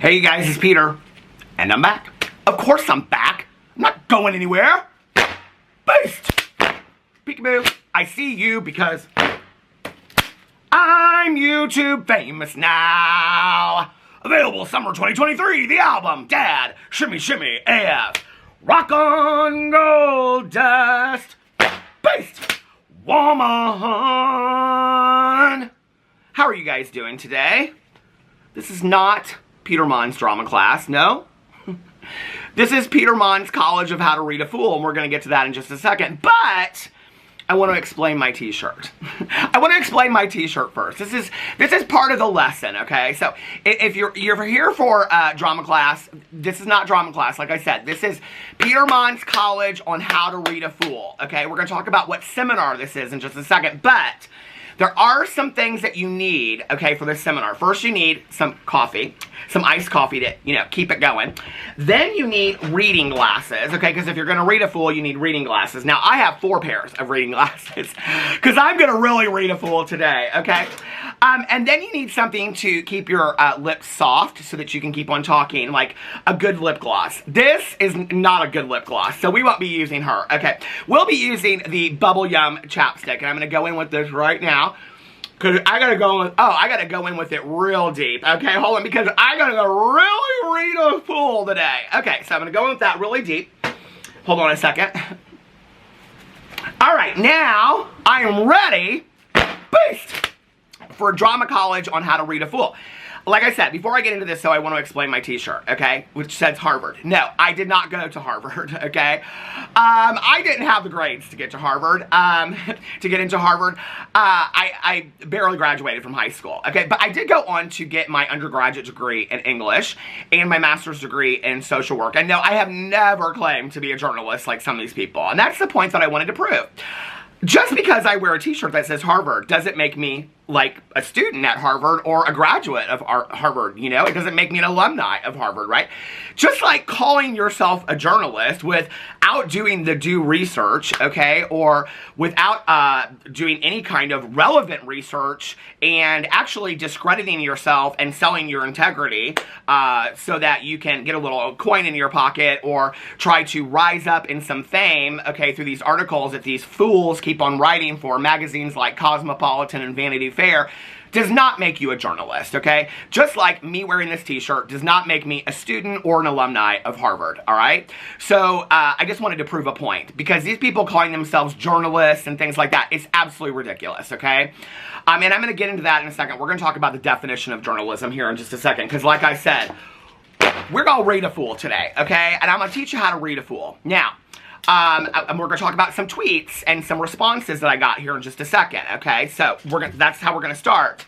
Hey you guys, it's Peter, and I'm back. Of course I'm back. I'm not going anywhere. Beast! Peekaboo, I see you because I'm YouTube famous now. Available summer 2023, the album, Dad, Shimmy Shimmy AF, Rock on Gold Dust, Beast, Woman. How are you guys doing today? This is not Peter Monn's drama class, no. This is Peter Monn's College of How to Read a Fool, and we're going to get to that in just a second. But I want to explain my t-shirt. I want to explain my t-shirt first. This is part of the lesson, okay? So if you're here for drama class, this is not drama class, like I said. This is Peter Monn's College on How to Read a Fool, okay? We're going to talk about what seminar this is in just a second, but there are some things that you need, okay, for this seminar. First, you need some coffee, some iced coffee to, keep it going. Then you need reading glasses, okay, because if you're going to read a fool, you need reading glasses. Now, I have 4 pairs of reading glasses because I'm going to really read a fool today, okay? And then you need something to keep your lips soft so that you can keep on talking, like a good lip gloss. This is not a good lip gloss, so we won't be using her, okay? We'll be using the Bubble Yum chapstick, and I'm going to go in with this right now. Because I gotta go in with it real deep. Okay, hold on, because I gotta go really read a fool today. Okay, so I'm gonna go in with that really deep. Hold on a second. Alright, now I am ready, beast, for Drama College on How to Read a Fool. Like I said, before I get into this, so I want to explain my t-shirt, okay? Which says Harvard. No, I did not go to Harvard, okay? I didn't have the grades to get to Harvard, to get into Harvard. I barely graduated from high school, okay? But I did go on to get my undergraduate degree in English and my master's degree in social work. And no, I have never claimed to be a journalist like some of these people. And that's the point that I wanted to prove. Just because I wear a t-shirt that says Harvard doesn't make me like a student at Harvard or a graduate of Harvard, It doesn't make me an alumni of Harvard, right? Just like calling yourself a journalist without doing the due research, okay? Or without doing any kind of relevant research and actually discrediting yourself and selling your integrity so that you can get a little coin in your pocket or try to rise up in some fame, okay, through these articles that these fools keep on writing for magazines like Cosmopolitan and Vanity Fair, does not make you a journalist, okay? Just like me wearing this t-shirt does not make me a student or an alumni of Harvard, all right? So I just wanted to prove a point, because these people calling themselves journalists and things like that is absolutely ridiculous, okay? And I'm going to get into that in a second. We're going to talk about the definition of journalism here in just a second, because like I said, we're going to read a fool today, okay? And I'm going to teach you how to read a fool. Now, we're going to talk about some tweets and some responses that I got here in just a second, okay? So that's how we're going to start.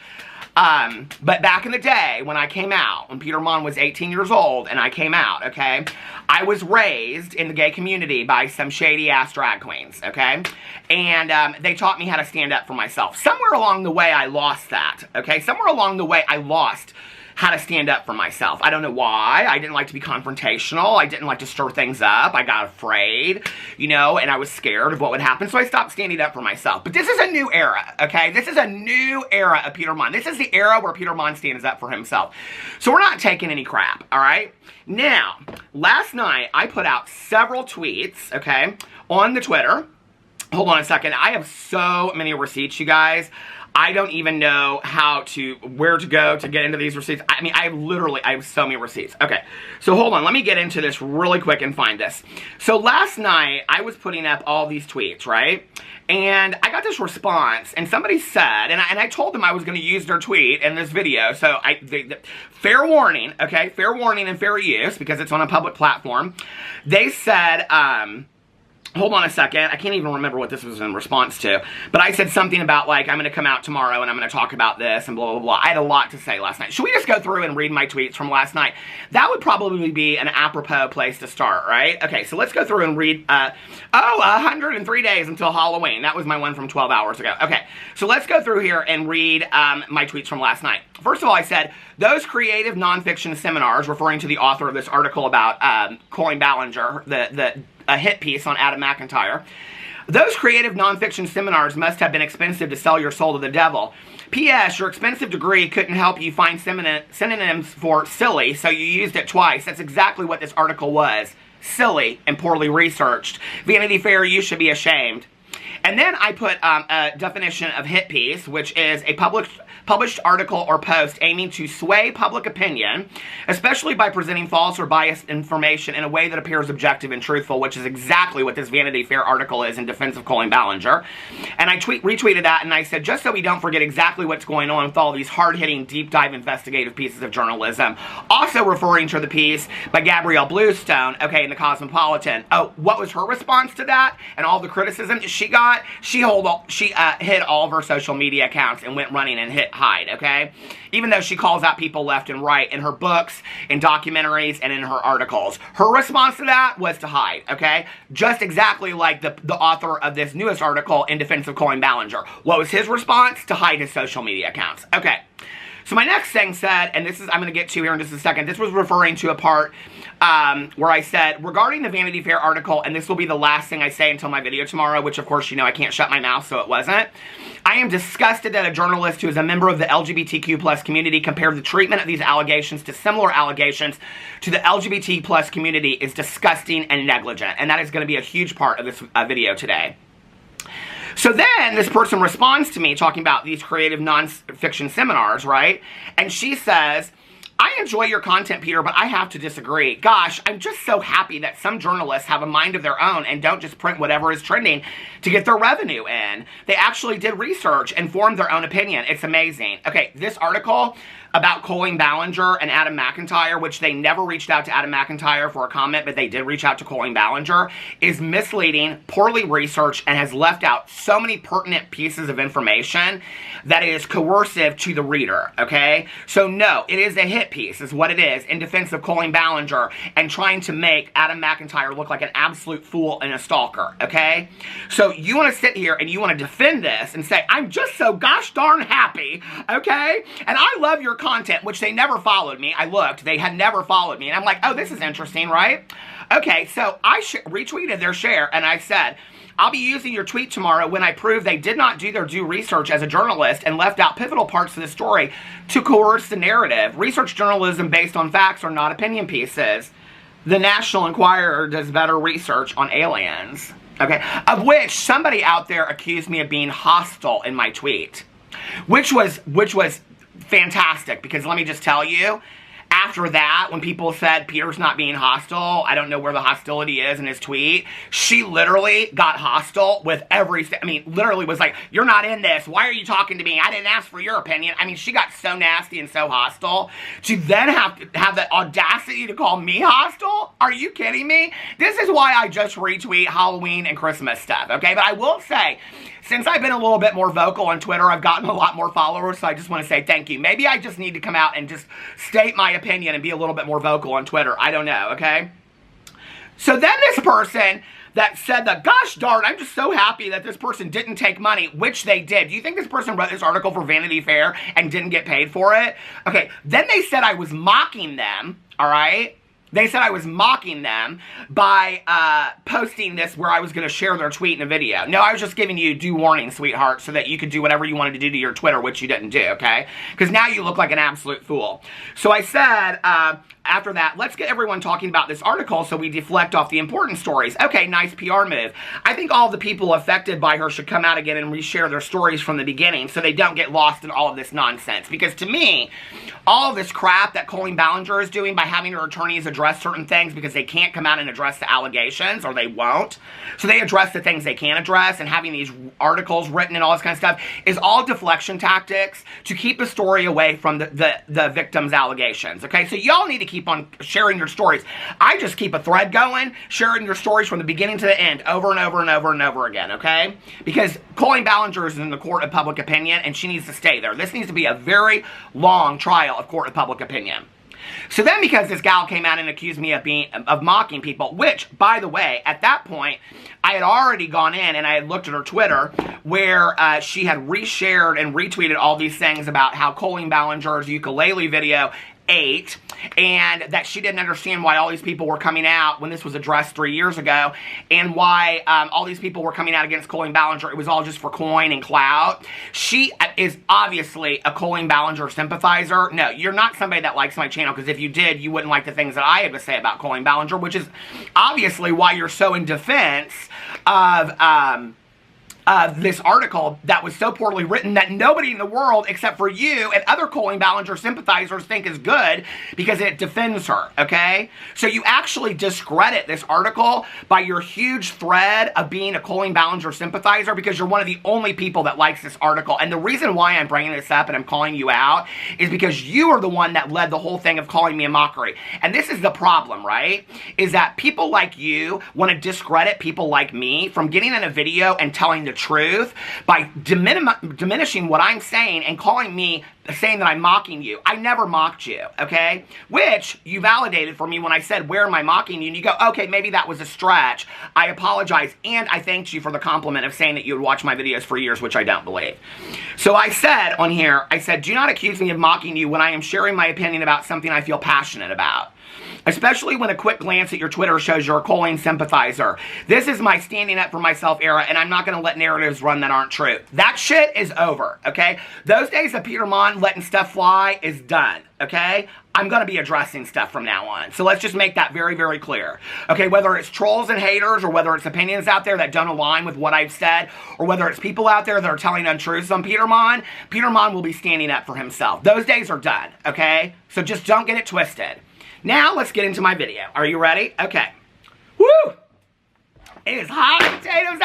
But back in the day when I came out, when Peter Monn was 18 years old and I came out, okay, I was raised in the gay community by some shady-ass drag queens, okay? And they taught me how to stand up for myself. Somewhere along the way, I lost that, okay? Somewhere along the way, I lost how to stand up for myself. I don't know why. I didn't like to be confrontational. I didn't like to stir things up. I got afraid, and I was scared of what would happen, so I stopped standing up for myself. But this is a new era, okay? This is a new era of Peter Monn. This is the era where Peter Monn stands up for himself. So we're not taking any crap, all right? Now, last night, I put out several tweets, okay, on the Twitter. Hold on a second. I have so many receipts, you guys. I don't even know where to go to get into these receipts. I mean, I have so many receipts. Okay, so hold on. Let me get into this really quick and find this. So last night, I was putting up all these tweets, right? And I got this response, and somebody said, and I told them I was going to use their tweet in this video, so fair warning, okay? Fair warning and fair use, because it's on a public platform. They said, hold on a second. I can't even remember what this was in response to. But I said something about, like, I'm going to come out tomorrow and I'm going to talk about this and blah, blah, blah. I had a lot to say last night. Should we just go through and read my tweets from last night? That would probably be an apropos place to start, right? Okay, so let's go through and read, 103 days until Halloween. That was my one from 12 hours ago. Okay, so let's go through here and read my tweets from last night. First of all, I said, those creative nonfiction seminars, referring to the author of this article about Colleen Ballinger, a hit piece on Adam McIntyre. Those creative nonfiction seminars must have been expensive to sell your soul to the devil. P.S. Your expensive degree couldn't help you find synonyms for silly, so you used it twice. That's exactly what this article was. Silly and poorly researched. Vanity Fair, you should be ashamed. And then I put a definition of hit piece, which is a published article or post aiming to sway public opinion, especially by presenting false or biased information in a way that appears objective and truthful, which is exactly what this Vanity Fair article is in defense of Colleen Ballinger. And I retweeted that, and I said, just so we don't forget exactly what's going on with all these hard-hitting, deep-dive investigative pieces of journalism. Also referring to the piece by Gabrielle Bluestone, okay, in the Cosmopolitan. Oh, what was her response to that and all the criticism she got? She hid all of her social media accounts and went running and hit hide, okay? Even though she calls out people left and right in her books, in documentaries, and in her articles. Her response to that was to hide, okay? Just exactly like the author of this newest article in defense of Colleen Ballinger. What was his response? To hide his social media accounts. Okay. So my next thing said, and this is, I'm going to get to here in just a second, this was referring to a part where I said, regarding the Vanity Fair article, and this will be the last thing I say until my video tomorrow, which of course, you know, I can't shut my mouth, so it wasn't. I am disgusted that a journalist who is a member of the LGBTQ plus community compared the treatment of these allegations to similar allegations to the LGBT plus community is disgusting and negligent. And that is going to be a huge part of this video today. So then this person responds to me talking about these creative nonfiction seminars, right? And she says, I enjoy your content, Peter, but I have to disagree. Gosh, I'm just so happy that some journalists have a mind of their own and don't just print whatever is trending to get their revenue in. They actually did research and formed their own opinion. It's amazing. Okay, this article about Colleen Ballinger and Adam McIntyre, which they never reached out to Adam McIntyre for a comment, but they did reach out to Colleen Ballinger, is misleading, poorly researched, and has left out so many pertinent pieces of information that is coercive to the reader, okay? So no, it is a hit piece, is what it is, in defense of Colleen Ballinger and trying to make Adam McIntyre look like an absolute fool and a stalker, okay? So you want to sit here and you want to defend this and say, I'm just so gosh darn happy, okay? And I love your content, which they never followed me. I looked, they had never followed me. And I'm like, oh, this is interesting, right? Okay, so I retweeted their share and I said, I'll be using your tweet tomorrow when I prove they did not do their due research as a journalist and left out pivotal parts of the story to coerce the narrative. Research journalism based on facts are not opinion pieces. The National Enquirer does better research on aliens. Okay, of which somebody out there accused me of being hostile in my tweet, which was fantastic, because let me just tell you, after that, when people said Peter's not being hostile, I don't know where the hostility is in his tweet, she literally got hostile with literally was like, you're not in this, why are you talking to me, I didn't ask for your opinion. I mean, she got so nasty and so hostile to then have the audacity to call me hostile? Are you kidding me? This is why I just retweet Halloween and Christmas stuff, okay? But I will say, since I've been a little bit more vocal on Twitter, I've gotten a lot more followers, so I just want to say thank you. Maybe I just need to come out and just state my opinion and be a little bit more vocal on Twitter. I don't know, okay? So then this person that said that, gosh darn, I'm just so happy that this person didn't take money, which they did. Do you think this person wrote this article for Vanity Fair and didn't get paid for it? Okay, then they said I was mocking them, all right? They said I was mocking them by posting this where I was going to share their tweet in a video. No, I was just giving you due warning, sweetheart, so that you could do whatever you wanted to do to your Twitter, which you didn't do, okay? Because now you look like an absolute fool. So I said, after that, let's get everyone talking about this article so we deflect off the important stories. Okay, nice PR move. I think all the people affected by her should come out again and reshare their stories from the beginning so they don't get lost in all of this nonsense. Because to me, all of this crap that Colleen Ballinger is doing by having her attorneys address certain things because they can't come out and address the allegations, or they won't. So they address the things they can address, and having these articles written and all this kind of stuff is all deflection tactics to keep the story away from the victim's allegations. Okay, so y'all need to keep on sharing your stories. I just keep a thread going, sharing your stories from the beginning to the end, over and over and over and over again, okay? Because Colleen Ballinger is in the court of public opinion, and she needs to stay there. This needs to be a very long trial of court of public opinion. So then, because this gal came out and accused me of mocking people, which, by the way, at that point, I had already gone in and I had looked at her Twitter where she had reshared and retweeted all these things about how Colleen Ballinger's ukulele video 8, and that she didn't understand why all these people were coming out when this was addressed 3 years ago, and why all these people were coming out against Colleen Ballinger. It was all just for coin and clout. She is obviously a Colleen Ballinger sympathizer. No, you're not somebody that likes my channel, because if you did, you wouldn't like the things that I have to say about Colleen Ballinger, which is obviously why you're so in defense of this article that was so poorly written that nobody in the world except for you and other Colleen Ballinger sympathizers think is good, because it defends her, okay? So you actually discredit this article by your huge thread of being a Colleen Ballinger sympathizer, because you're one of the only people that likes this article. And the reason why I'm bringing this up and I'm calling you out is because you are the one that led the whole thing of calling me a mockery. And this is the problem, right? Is that people like you want to discredit people like me from getting in a video and telling the truth by diminishing what I'm saying and calling me, saying that I'm mocking you. I never mocked you, okay? Which you validated for me when I said, where am I mocking you? And you go, okay, maybe that was a stretch. I apologize, and I thanked you for the compliment of saying that you would watch my videos for years, which I don't believe. So I said on here, I said, do not accuse me of mocking you when I am sharing my opinion about something I feel passionate about. Especially when a quick glance at your Twitter shows you're a Colleen sympathizer. This is my standing up for myself era, and I'm not going to let narratives run that aren't true. That shit is over, okay? Those days of Peter Monn letting stuff fly is done, okay? I'm going to be addressing stuff from now on. So let's just make that very, very clear. Okay, whether it's trolls and haters, or whether it's opinions out there that don't align with what I've said, or whether it's people out there that are telling untruths on Peter Monn will be standing up for himself. Those days are done, okay? So just don't get it twisted. Now, let's get into my video. Are you ready? Okay. Woo! It is hot potatoes.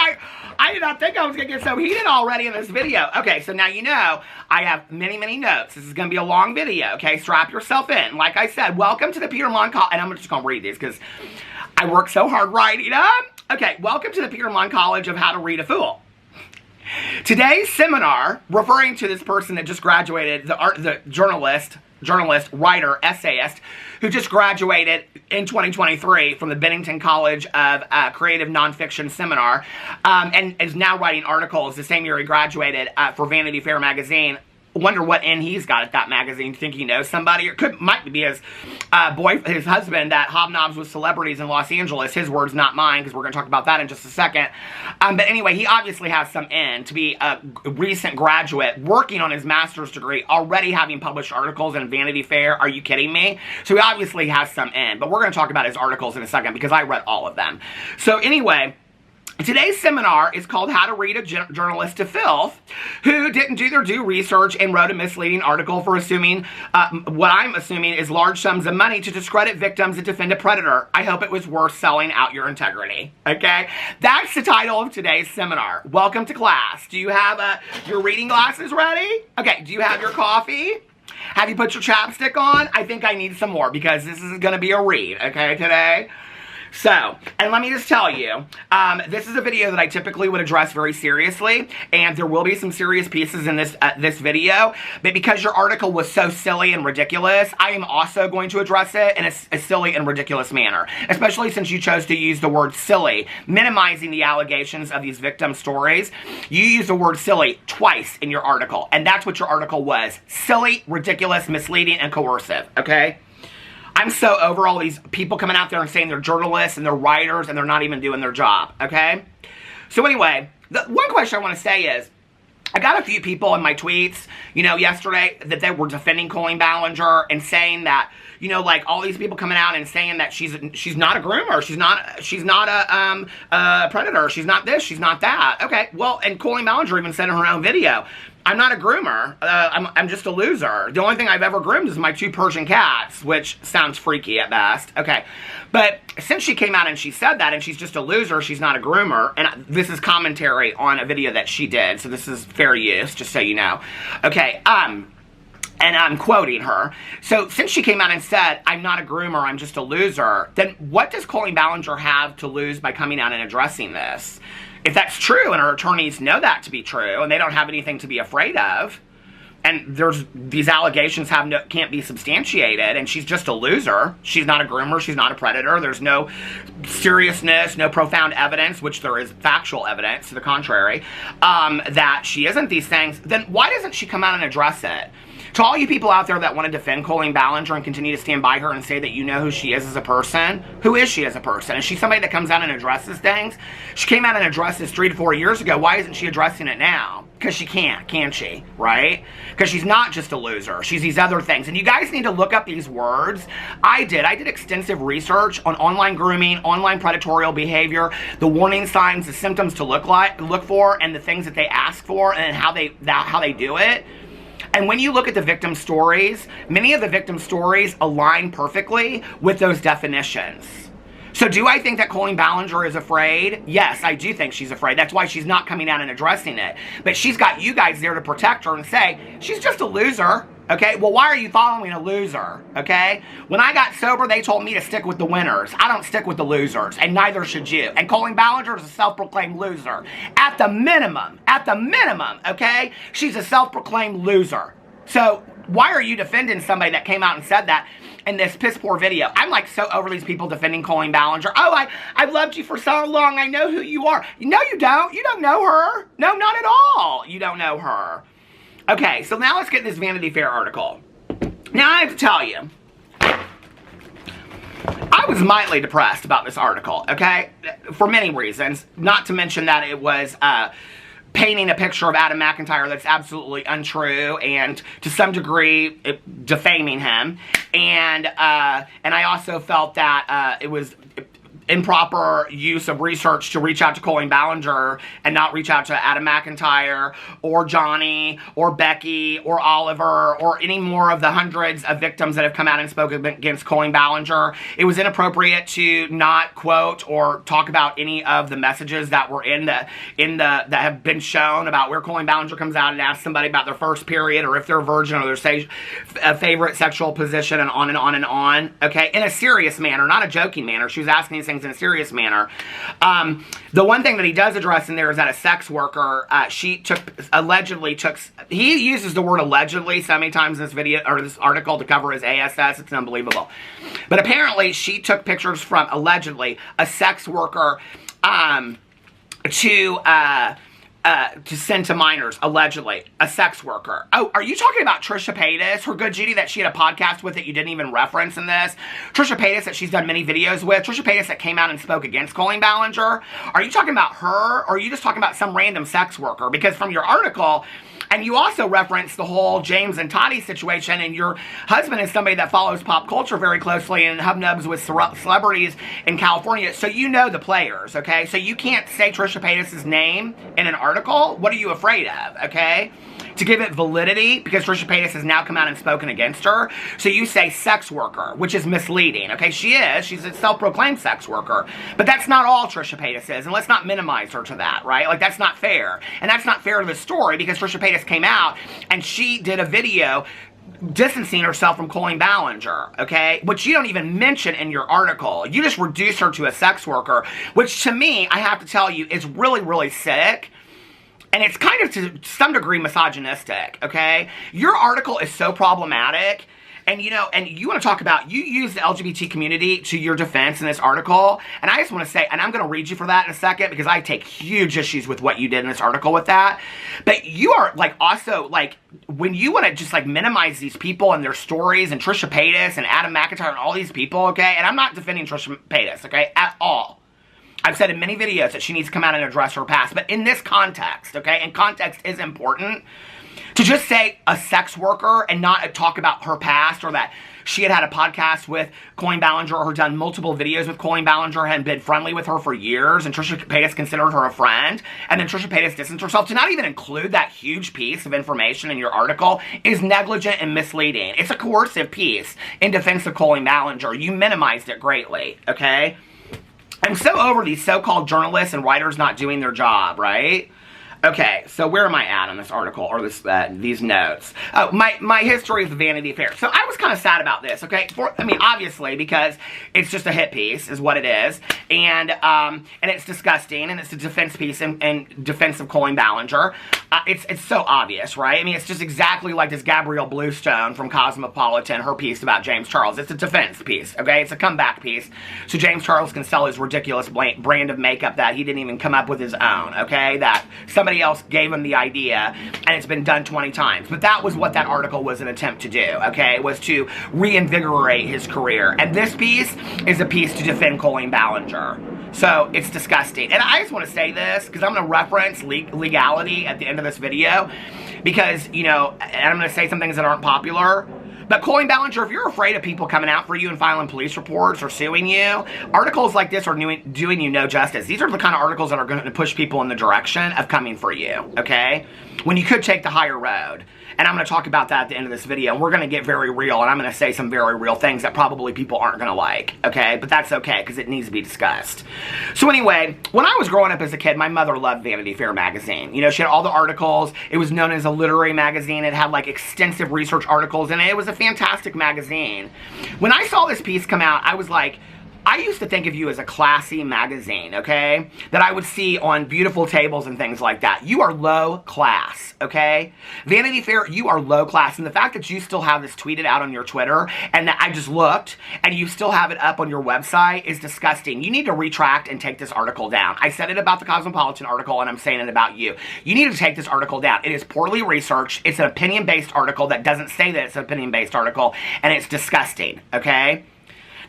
I did not think I was going to get so heated already in this video. Okay, so now you know I have many, many notes. This is going to be a long video, okay? Strap yourself in. Like I said, welcome to the Peter Monn College. And I'm just going to read these because I worked so hard writing them. Okay, welcome to the Peter Monn College of How to Read a Fool. Today's seminar, referring to this person that just graduated, the journalist, writer, essayist, who just graduated in 2023 from the Bennington College of Creative Nonfiction Seminar, and is now writing articles the same year he graduated for Vanity Fair magazine. Wonder what end he's got at that magazine. Think he knows somebody? Or might be his his husband that hobnobs with celebrities in Los Angeles. His words, not mine, because we're going to talk about that in just a second. But anyway, he obviously has some end to be a recent graduate, working on his master's degree, already having published articles in Vanity Fair. Are you kidding me? So he obviously has some end. But we're going to talk about his articles in a second, because I read all of them. So anyway, today's seminar is called How to Read a Journalist to Filth, who didn't do their due research and wrote a misleading article for assuming, what I'm assuming is large sums of money to discredit victims and defend a predator. I hope it was worth selling out your integrity, okay? That's the title of today's seminar. Welcome to class. Do you have your reading glasses ready? Okay, do you have your coffee? Have you put your chapstick on? I think I need some more, because this is going to be a read, okay, today? So, and let me just tell you, this is a video that I typically would address very seriously, and there will be some serious pieces in this video, but because your article was so silly and ridiculous, I am also going to address it in a silly and ridiculous manner, especially since you chose to use the word silly, minimizing the allegations of these victim stories. You used the word silly twice in your article, and that's what your article was. Silly, ridiculous, misleading, and coercive, okay? I'm so over all these people coming out there and saying they're journalists and they're writers and they're not even doing their job, okay? So anyway, the one question I want to say is, I got a few people in my tweets, you know, yesterday that they were defending Colleen Ballinger and saying that, you know, like all these people coming out and saying that she's not a groomer, she's not a predator, she's not this, she's not that. Okay, well, and Colleen Ballinger even said in her own video, I'm not a groomer, I'm just a loser. The only thing I've ever groomed is my 2 Persian cats, which sounds freaky at best. Okay, but since she came out and she said that, and she's just a loser, she's not a groomer, and this is commentary on a video that she did, so this is fair use, just so you know. Okay, and I'm quoting her. So since she came out and said, I'm not a groomer, I'm just a loser, then what does Colleen Ballinger have to lose by coming out and addressing this? If that's true, and her attorneys know that to be true, and they don't have anything to be afraid of, and these allegations can't be substantiated, and she's just a loser, she's not a groomer, she's not a predator, there's no seriousness, no profound evidence, which there is factual evidence to the contrary, that she isn't these things, then why doesn't she come out and address it? To all you people out there that want to defend Colleen Ballinger and continue to stand by her and say that you know who she is as a person, who is she as a person? Is she somebody that comes out and addresses things? She came out and addressed this 3 to 4 years ago. Why isn't she addressing it now? Because she can't, can she? Right? Because she's not just a loser. She's these other things. And you guys need to look up these words. I did extensive research on online grooming, online predatory behavior, the warning signs, the symptoms to look for, and the things that they ask for, and how they do it. And when you look at the victim stories, many of the victim stories align perfectly with those definitions. So do I think that Colleen Ballinger is afraid? Yes, I do think she's afraid. That's why she's not coming out and addressing it. But she's got you guys there to protect her and say, she's just a loser. Okay, well, why are you following a loser? Okay, when I got sober, they told me to stick with the winners. I don't stick with the losers, and neither should you. And Colleen Ballinger is a self-proclaimed loser. At the minimum, okay? She's a self-proclaimed loser. So why are you defending somebody that came out and said that in this piss-poor video? I'm like so over these people defending Colleen Ballinger. Oh, I've loved you for so long. I know who you are. No, you don't. You don't know her. No, not at all. You don't know her. Okay, so now let's get this Vanity Fair article. Now I have to tell you, I was mildly depressed about this article, okay? For many reasons. Not to mention that it was painting a picture of Adam McIntyre that's absolutely untrue and to some degree defaming him. And I also felt that it was improper use of research to reach out to Colleen Ballinger and not reach out to Adam McIntyre or Johnny or Becky or Oliver or any more of the hundreds of victims that have come out and spoken against Colleen Ballinger. It was inappropriate to not quote or talk about any of the messages that were that have been shown about where Colleen Ballinger comes out and asks somebody about their first period or if they're a virgin or their favorite sexual position and on and on and on. Okay, in a serious manner, not a joking manner. She was asking these things in a serious manner. The one thing that he does address in there is that a sex worker, he uses the word allegedly so many times in this video, or this article, to cover his ASS. It's unbelievable. But apparently she took pictures from, allegedly, a sex worker to send to minors, allegedly. A sex worker. Oh, are you talking about Trisha Paytas, her good Judy that she had a podcast with that you didn't even reference in this? Trisha Paytas that she's done many videos with? Trisha Paytas that came out and spoke against Colleen Ballinger? Are you talking about her, or are you just talking about some random sex worker? Because from your article, and you also referenced the whole James and Toddy situation, and your husband is somebody that follows pop culture very closely and hubnubs with celebrities in California, so you know the players, okay? So you can't say Trisha Paytas' name in an article. What are you afraid of, okay? To give it validity, because Trisha Paytas has now come out and spoken against her, so you say sex worker, which is misleading, okay? She's a self-proclaimed sex worker, but that's not all Trisha Paytas is, and let's not minimize her to that, right? Like, that's not fair, and that's not fair to the story, because Trisha Paytas came out, and she did a video distancing herself from Colleen Ballinger, okay? Which you don't even mention in your article. You just reduce her to a sex worker, which to me, I have to tell you, is really, really sick. And it's kind of to some degree misogynistic, okay? Your article is so problematic. And, you know, and you want to talk about, you use the LGBT community to your defense in this article. And I just want to say, and I'm going to read you for that in a second, because I take huge issues with what you did in this article with that. But you are, like, also, like, when you want to just, like, minimize these people and their stories, and Trisha Paytas and Adam McIntyre and all these people, okay? And I'm not defending Trisha Paytas, okay, at all. I've said in many videos that she needs to come out and address her past. But in this context, okay, and context is important, to just say a sex worker and not talk about her past, or that she had a podcast with Colleen Ballinger or done multiple videos with Colleen Ballinger and been friendly with her for years, and Trisha Paytas considered her a friend, and then Trisha Paytas distanced herself, to not even include that huge piece of information in your article is negligent and misleading. It's a coercive piece in defense of Colleen Ballinger. You minimized it greatly, okay? I'm so over these so-called journalists and writers not doing their job, right? Okay, so where am I at in this article, or these notes? Oh, my history of the Vanity Fair. So I was kind of sad about this, okay? I mean, obviously, because it's just a hit piece, is what it is, and it's disgusting, and it's a defense piece in defense of Colleen Ballinger. It's so obvious, right? I mean, it's just exactly like this Gabrielle Bluestone from Cosmopolitan, her piece about James Charles. It's a defense piece, okay? It's a comeback piece, so James Charles can sell his ridiculous brand of makeup that he didn't even come up with his own, okay? That somebody somebody else gave him the idea, and it's been done 20 times. But that was what that article was an attempt to do, okay? It was to reinvigorate his career. And this piece is a piece to defend Colleen Ballinger. So, it's disgusting. And I just want to say this, because I'm going to reference legality at the end of this video, because, you know, and I'm going to say some things that aren't popular. But Colleen Ballinger, if you're afraid of people coming out for you and filing police reports or suing you, articles like this are doing you no justice. These are the kind of articles that are going to push people in the direction of coming for you, okay? When you could take the higher road. And I'm going to talk about that at the end of this video. And we're going to get very real. And I'm going to say some very real things that probably people aren't going to like. Okay? But that's okay, because it needs to be discussed. So anyway, when I was growing up as a kid, my mother loved Vanity Fair magazine. You know, she had all the articles. It was known as a literary magazine. It had, like, extensive research articles in it. It was a fantastic magazine. When I saw this piece come out, I was like, I used to think of you as a classy magazine, okay? That I would see on beautiful tables and things like that. You are low class, okay? Vanity Fair, you are low class. And the fact that you still have this tweeted out on your Twitter, and that I just looked, and you still have it up on your website is disgusting. You need to retract and take this article down. I said it about the Cosmopolitan article, and I'm saying it about you. You need to take this article down. It is poorly researched. It's an opinion-based article that doesn't say that it's an opinion-based article, and it's disgusting, okay?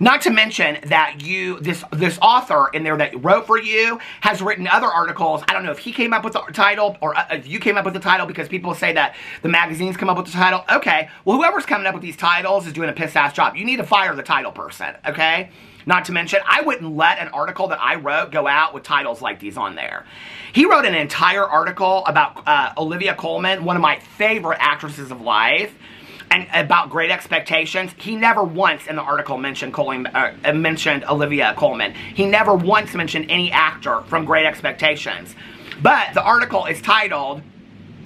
Not to mention that this author in there that wrote for you has written other articles. I don't know if he came up with the title or if you came up with the title, because people say that the magazines come up with the title. Okay, well, whoever's coming up with these titles is doing a piss-ass job. You need to fire the title person, okay? Not to mention, I wouldn't let an article that I wrote go out with titles like these on there. He wrote an entire article about Olivia Colman, one of my favorite actresses of life, and about Great Expectations. He never once in the article mentioned Olivia Colman. He never once mentioned any actor from Great Expectations. But the article is titled,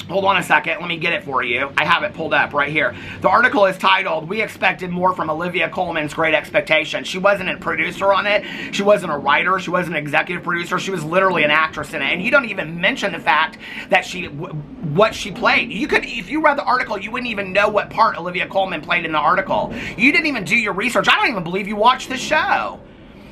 hold on a second, let me get it for you. I have it pulled up right here. The article is titled, "We Expected More from Olivia Colman's Great Expectations." She wasn't a producer on it. She wasn't a writer. She wasn't an executive producer. She was literally an actress in it. And you don't even mention the fact that what she played. You could, if you read the article, you wouldn't even know what part Olivia Colman played in the article. You didn't even do your research. I don't even believe you watched the show.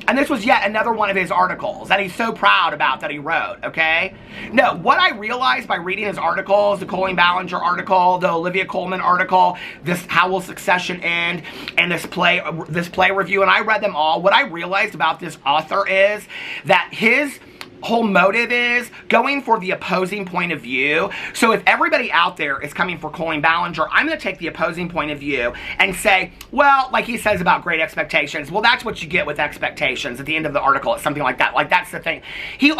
And this was yet another one of his articles that he's so proud about that he wrote, okay? No, what I realized by reading his articles, the Colleen Ballinger article, the Olivia Colman article, this How Will Succession End, and this play review, and I read them all, what I realized about this author is that his whole motive is going for the opposing point of view. So if everybody out there is coming for Colleen Ballinger, I'm going to take the opposing point of view and say, well, like he says about Great Expectations, well, that's what you get with expectations at the end of the article. It's something like that. Like, that's the thing. He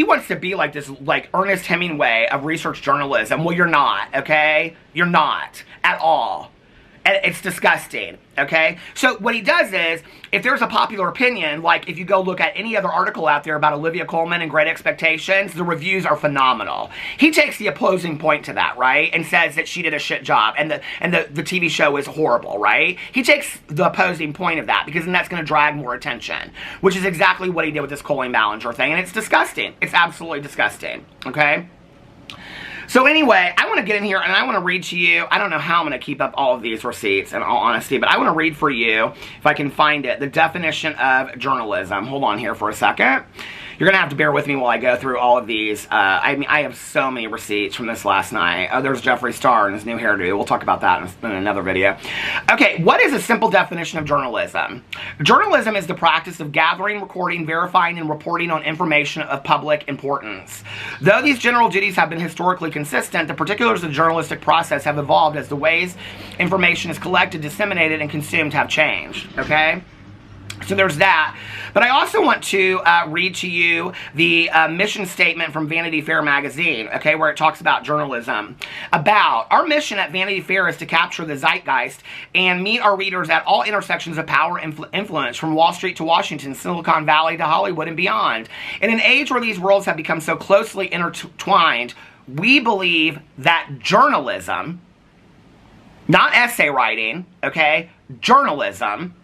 wants to be like this, like, Ernest Hemingway of research journalism. Well, you're not, okay? You're not at all. And it's disgusting, okay? So what he does is, if there's a popular opinion, like if you go look at any other article out there about Olivia Colman and Great Expectations, the reviews are phenomenal. He takes the opposing point to that, right? And says that she did a shit job and the TV show is horrible, right? He takes the opposing point of that because then that's going to drag more attention, which is exactly what he did with this Colleen Ballinger thing. And it's disgusting. It's absolutely disgusting, okay? So anyway, I want to get in here and I want to read to you, I don't know how I'm going to keep up all of these receipts in all honesty, but I want to read for you, if I can find it, the definition of journalism. Hold on here for a second. You're going to have to bear with me while I go through all of these. I mean, I have so many receipts from this last night. Oh, there's Jeffree Star and his new hairdo. We'll talk about that in another video. Okay, what is a simple definition of journalism? Journalism is the practice of gathering, recording, verifying, and reporting on information of public importance. Though these general duties have been historically consistent, the particulars of the journalistic process have evolved as the ways information is collected, disseminated, and consumed have changed. Okay? So there's that. But I also want to read to you the mission statement from Vanity Fair magazine, okay, where it talks about journalism. Our mission at Vanity Fair is to capture the zeitgeist and meet our readers at all intersections of power and influence, from Wall Street to Washington, Silicon Valley to Hollywood and beyond. In an age where these worlds have become so closely intertwined, we believe that journalism, not essay writing, okay, journalism,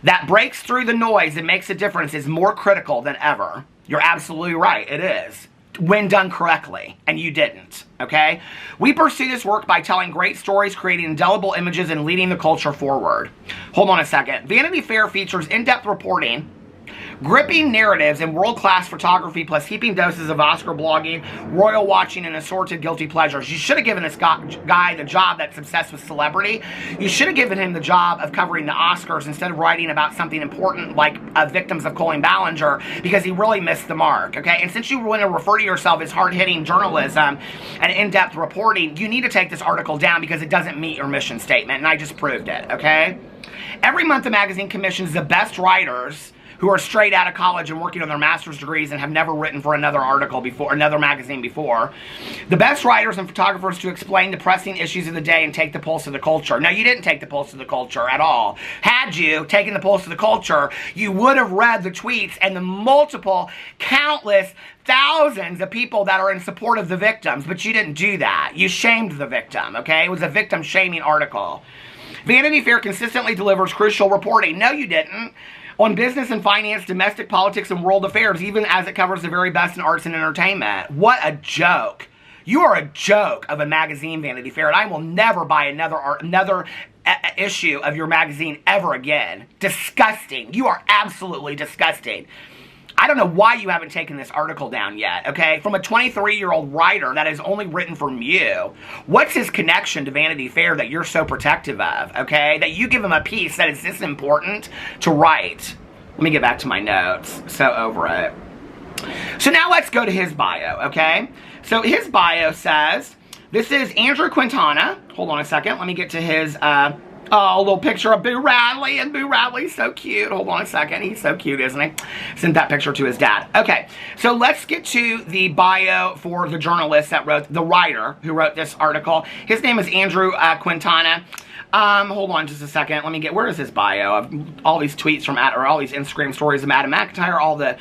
that breaks through the noise and makes a difference is more critical than ever. You're absolutely right, it is. When done correctly, and you didn't, okay? We pursue this work by telling great stories, creating indelible images, and leading the culture forward. Hold on a second. Vanity Fair features in-depth reporting, Gripping narratives and world-class photography plus heaping doses of Oscar blogging, royal watching, and assorted guilty pleasures. You should have given this guy the job that's obsessed with celebrity. You should have given him the job of covering the Oscars instead of writing about something important like victims of Colleen Ballinger, because he really missed the mark, okay? And since you want to refer to yourself as hard-hitting journalism and in-depth reporting, you need to take this article down because it doesn't meet your mission statement, and I just proved it, okay? Every month the magazine commissions the best writers who are straight out of college and working on their master's degrees and have never written for another article before, another magazine before. The best writers and photographers to explain the pressing issues of the day and take the pulse of the culture. Now, you didn't take the pulse of the culture at all. Had you taken the pulse of the culture, you would have read the tweets and the multiple, countless, thousands of people that are in support of the victims, but you didn't do that. You shamed the victim, okay? It was a victim-shaming article. Vanity Fair consistently delivers crucial reporting. No, you didn't. On business and finance, domestic politics, and world affairs, even as it covers the very best in arts and entertainment. What a joke. You are a joke of a magazine, Vanity Fair, and I will never buy another issue of your magazine ever again. Disgusting. You are absolutely disgusting. I don't know why you haven't taken this article down yet, okay? From a 23-year-old writer that has only written from you, what's his connection to Vanity Fair that you're so protective of, okay? That you give him a piece that is this important to write. Let me get back to my notes. So over it. So now let's go to his bio, okay? So his bio says, this is Andrew Quintana. Hold on a second. Let me get to his, oh, a little picture of Boo Radley, and Boo Radley's so cute. Hold on a second. He's so cute, isn't he? Sent that picture to his dad. Okay, so let's get to the bio for the journalist that wrote, the writer who wrote this article. His name is Andrew Quintana. Hold on just a second. Let me get, where is his bio? Of all these tweets from, or all these Instagram stories of Adam McIntyre, all the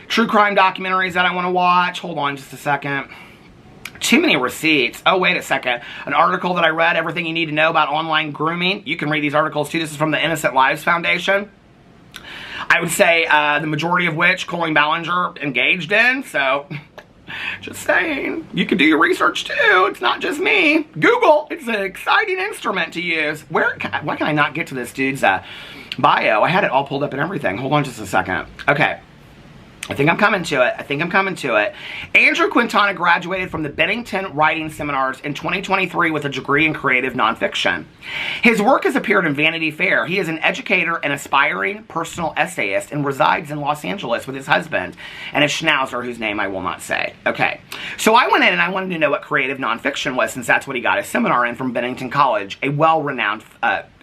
true crime documentaries that I want to watch. Hold on just a second. Too many receipts. Oh, wait a second. An article that I read, everything you need to know about online grooming. You can read these articles too. This is from the Innocent Lives Foundation. I would say the majority of which Colleen Ballinger engaged in. So, just saying. You can do your research too. It's not just me. Google. It's an exciting instrument to use. Why can I not get to this dude's bio? I had it all pulled up and everything. Hold on just a second. Okay. I think I'm coming to it. Andrew Quintana graduated from the Bennington Writing Seminars in 2023 with a degree in creative nonfiction. His work has appeared in Vanity Fair. He is an educator and aspiring personal essayist and resides in Los Angeles with his husband and a schnauzer whose name I will not say. Okay, so I went in and I wanted to know what creative nonfiction was, since that's what he got his seminar in from Bennington College, a well-renowned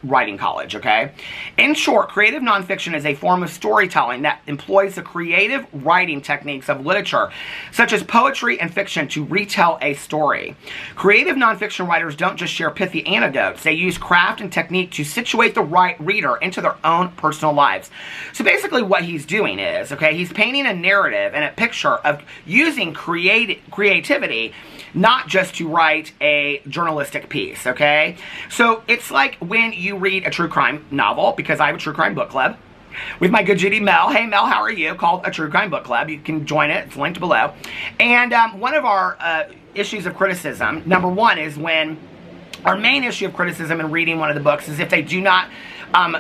writing college, okay? In short, creative nonfiction is a form of storytelling that employs the creative writing techniques of literature, such as poetry and fiction, to retell a story. Creative nonfiction writers don't just share pithy anecdotes. They use craft and technique to situate the reader into their own personal lives. So basically what he's doing is, okay, he's painting a narrative and a picture of using creativity, not just to write a journalistic piece, okay? So it's like when you read a true crime novel, because I have a true crime book club with my good Judy Mel. Hey Mel, how are you? Called A True Crime Book Club. You can join it. It's linked below. And one of our issues of criticism, number one, is when our main issue of criticism in reading one of the books is if they do not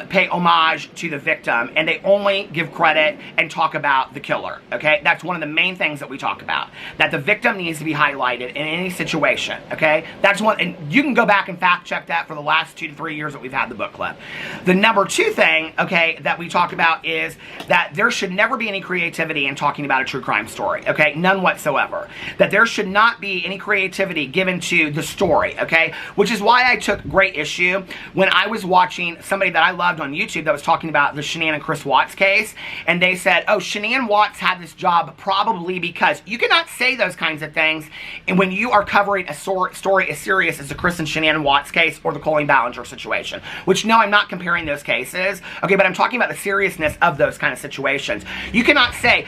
pay homage to the victim and they only give credit and talk about the killer, okay? That's one of the main things that we talk about, that the victim needs to be highlighted in any situation, okay? That's one, and you can go back and fact check that for the last 2 to 3 years that we've had the book club. The number two thing, okay, that we talk about is that there should never be any creativity in talking about a true crime story, okay? None whatsoever. That there should not be any creativity given to the story, okay? Which is why I took great issue when I was watching somebody that I loved on YouTube that was talking about the Shanann and Chris Watts case, and they said, oh, Shanann Watts had this job probably because. You cannot say those kinds of things and when you are covering a story as serious as the Chris and Shanann Watts case or the Colleen Ballinger situation, which, no, I'm not comparing those cases, okay, but I'm talking about the seriousness of those kind of situations. You cannot say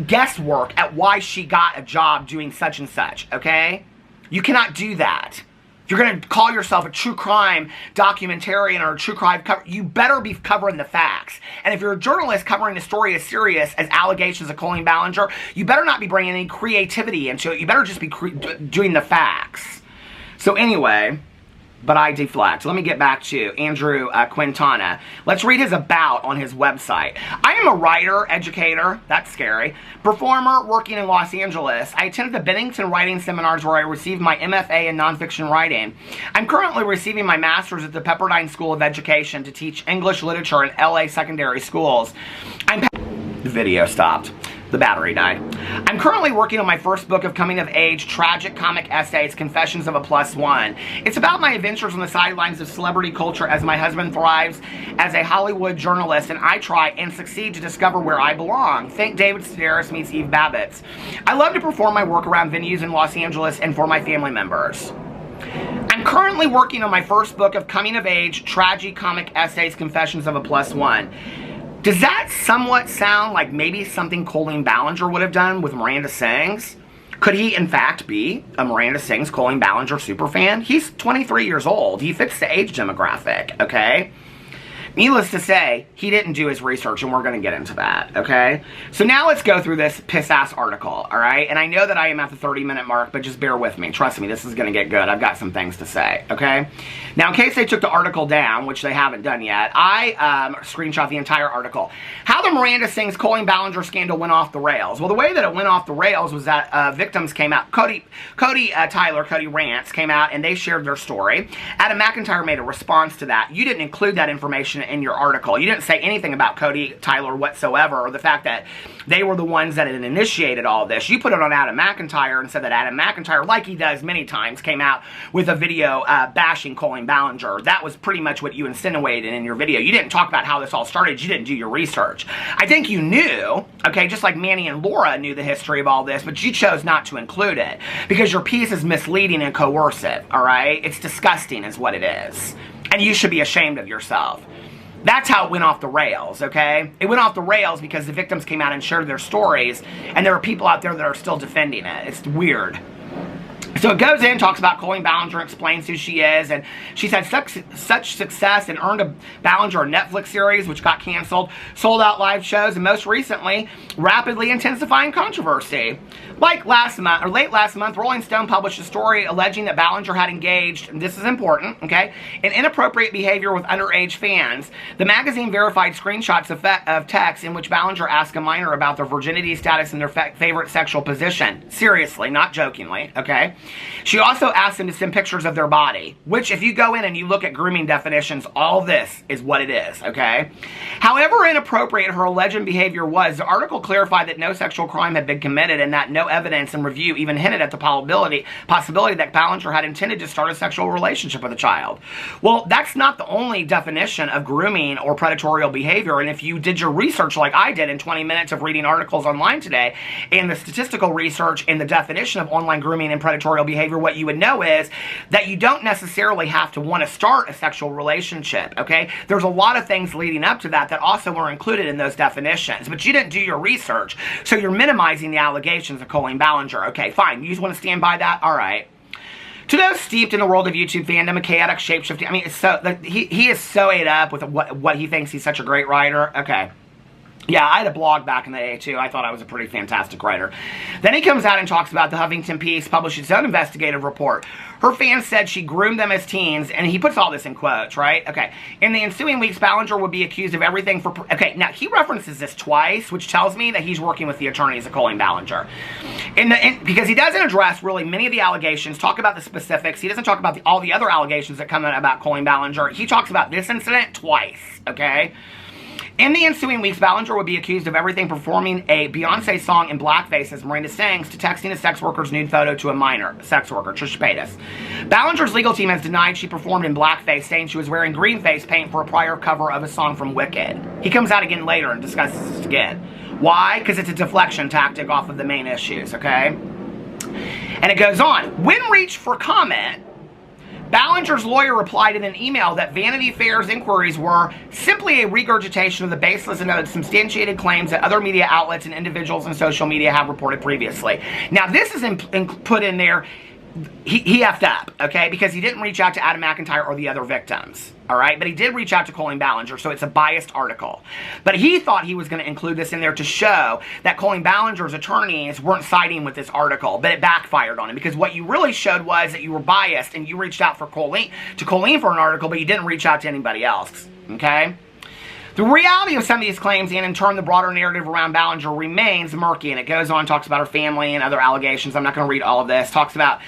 guesswork at why she got a job doing such and such, okay? You cannot do that. If you're going to call yourself a true crime documentarian or a true crime cover, you better be covering the facts. And if you're a journalist covering a story as serious as allegations of Colleen Ballinger, you better not be bringing any creativity into it. You better just be doing the facts. So anyway, but I deflect. Let me get back to Andrew Quintana. Let's read his about on his website. I am a writer, educator, that's scary, performer working in Los Angeles. I attended the Bennington Writing Seminars where I received my MFA in nonfiction writing. I'm currently receiving my master's at the Pepperdine School of Education to teach English literature in LA secondary schools. The video stopped. The battery died. I'm currently working on my first book of coming-of-age, tragic comic essays, Confessions of a Plus One. It's about my adventures on the sidelines of celebrity culture as my husband thrives as a Hollywood journalist and I try and succeed to discover where I belong. Think David Sedaris meets Eve Babbitt. I love to perform my work around venues in Los Angeles and for my family members. I'm currently working on my first book of coming-of-age, tragic comic essays, Confessions of a Plus One. Does that somewhat sound like maybe something Colleen Ballinger would have done with Miranda Sings? Could he, in fact, be a Miranda Sings, Colleen Ballinger superfan? He's 23 years old. He fits the age demographic, okay? Needless to say, he didn't do his research, and we're going to get into that, okay? So now let's go through this piss-ass article, all right? And I know that I am at the 30-minute mark, but just bear with me. Trust me, this is going to get good. I've got some things to say, okay? Now, in case they took the article down, which they haven't done yet, I screenshot the entire article. How the Miranda Sings Colleen Ballinger scandal went off the rails. Well, the way that it went off the rails was that victims came out. Cody Rants came out, and they shared their story. Adam McIntyre made a response to that. You didn't include that information in your article. You didn't say anything about Cody Tyler whatsoever, or the fact that they were the ones that had initiated all this. You put it on Adam McIntyre and said that Adam McIntyre, like he does many times, came out with a video bashing Colleen Ballinger. That was pretty much what you insinuated in your video. You didn't talk about how this all started. You didn't do your research. I think you knew, okay, just like Manny and Laura knew the history of all this, but you chose not to include it because your piece is misleading and coercive, all right? It's disgusting is what it is. And you should be ashamed of yourself. That's how it went off the rails, okay? It went off the rails because the victims came out and shared their stories, and there are people out there that are still defending it. It's weird. So it goes in, talks about Colleen Ballinger, explains who she is, and she's had such success and earned a Ballinger Netflix series, which got canceled, sold out live shows, and most recently, rapidly intensifying controversy. Like last month, or late last month, Rolling Stone published a story alleging that Ballinger had engaged, and this is important, okay, in inappropriate behavior with underage fans. The magazine verified screenshots of texts in which Ballinger asked a minor about their virginity status and their favorite sexual position. Seriously, not jokingly, okay? She also asked them to send pictures of their body, which if you go in and you look at grooming definitions, all this is what it is, okay? However inappropriate her alleged behavior was, the article clarified that no sexual crime had been committed and that no evidence and review even hinted at the possibility that Ballinger had intended to start a sexual relationship with a child. Well, that's not the only definition of grooming or predatory behavior, and if you did your research like I did in 20 minutes of reading articles online today, and the statistical research and the definition of online grooming and predatory behavior, what you would know is that you don't necessarily have to want to start a sexual relationship, okay? There's a lot of things leading up to that that also were included in those definitions, but you didn't do your research, so you're minimizing the allegations of Colleen Ballinger. Okay, fine. You just want to stand by that? All right. To those steeped in the world of YouTube fandom, a chaotic shapeshifting, I mean, it's so, he is so ate up with what he thinks he's such a great writer. Okay. Yeah, I had a blog back in the day, too. I thought I was a pretty fantastic writer. Then he comes out and talks about the Huffington Post published its own investigative report. Her fans said she groomed them as teens, and he puts all this in quotes, right? Okay. In the ensuing weeks, Ballinger would be accused of everything for... Okay, now, he references this twice, which tells me that he's working with the attorneys of Colleen Ballinger. Because he doesn't address, really, many of the allegations, talk about the specifics. He doesn't talk about all the other allegations that come out about Colleen Ballinger. He talks about this incident twice, okay? In the ensuing weeks, Ballinger would be accused of everything performing a Beyonce song in blackface as Miranda Sings to texting a sex worker's nude photo to a minor sex worker, Trisha Paytas. Ballinger's legal team has denied she performed in blackface, saying she was wearing green face paint for a prior cover of a song from Wicked. He comes out again later and discusses this again. Why? Because it's a deflection tactic off of the main issues, okay? And it goes on. When reached for comment, Ballinger's lawyer replied in an email that Vanity Fair's inquiries were simply a regurgitation of the baseless and unsubstantiated claims that other media outlets and individuals in social media have reported previously. Now, this is put in there he effed up, okay? Because he didn't reach out to Adam McIntyre or the other victims, all right? But he did reach out to Colleen Ballinger, so it's a biased article. But he thought he was going to include this in there to show that Colleen Ballinger's attorneys weren't siding with this article, but it backfired on him, because what you really showed was that you were biased and you reached out to Colleen for an article, but you didn't reach out to anybody else, okay? The reality of some of these claims, and in turn the broader narrative around Ballinger, remains murky, and it goes on, talks about her family and other allegations. I'm not going to read all of this. Talks about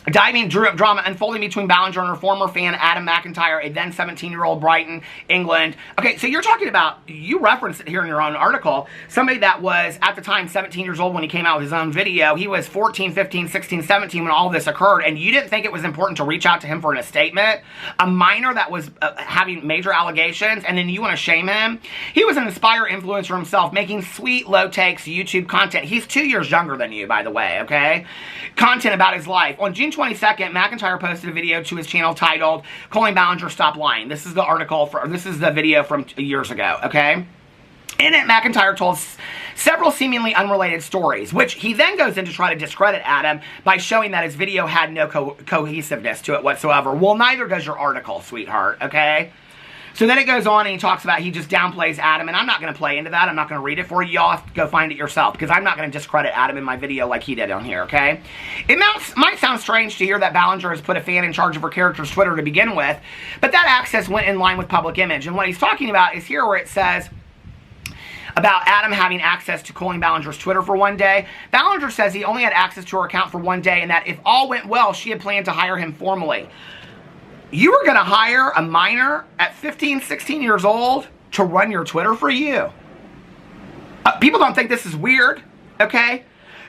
diving drama unfolding between Ballinger and her former fan, Adam McIntyre, a then 17-year-old Brighton, England. Okay, so you're talking about, you referenced it here in your own article, somebody that was, at the time, 17 years old when he came out with his own video. He was 14, 15, 16, 17 when all this occurred, and you didn't think it was important to reach out to him for a statement? A minor that was having major allegations, and then you want to shame him? He was an Inspire influencer himself, making sweet, low-takes YouTube content. He's 2 years younger than you, by the way, okay? Content about his life. On June 22nd, McIntyre posted a video to his channel titled, Colleen Ballinger, Stop Lying. This is the article, this is the video from years ago, okay? In it, McIntyre told several seemingly unrelated stories, which he then goes in to try to discredit Adam by showing that his video had no cohesiveness to it whatsoever. Well, neither does your article, sweetheart, okay? So then it goes on and he talks about, he just downplays Adam, and I'm not going to play into that. I'm not going to read it for you. Y'all have to go find it yourself, because I'm not going to discredit Adam in my video like he did on here, okay? It might sound strange to hear that Ballinger has put a fan in charge of her character's Twitter to begin with, but that access went in line with public image. And what he's talking about is here where it says about Adam having access to Colleen Ballinger's Twitter for one day. Ballinger says he only had access to her account for one day, and that if all went well, she had planned to hire him formally. You were going to hire a minor at 15, 16 years old to run your Twitter for you? People don't think this is weird, okay?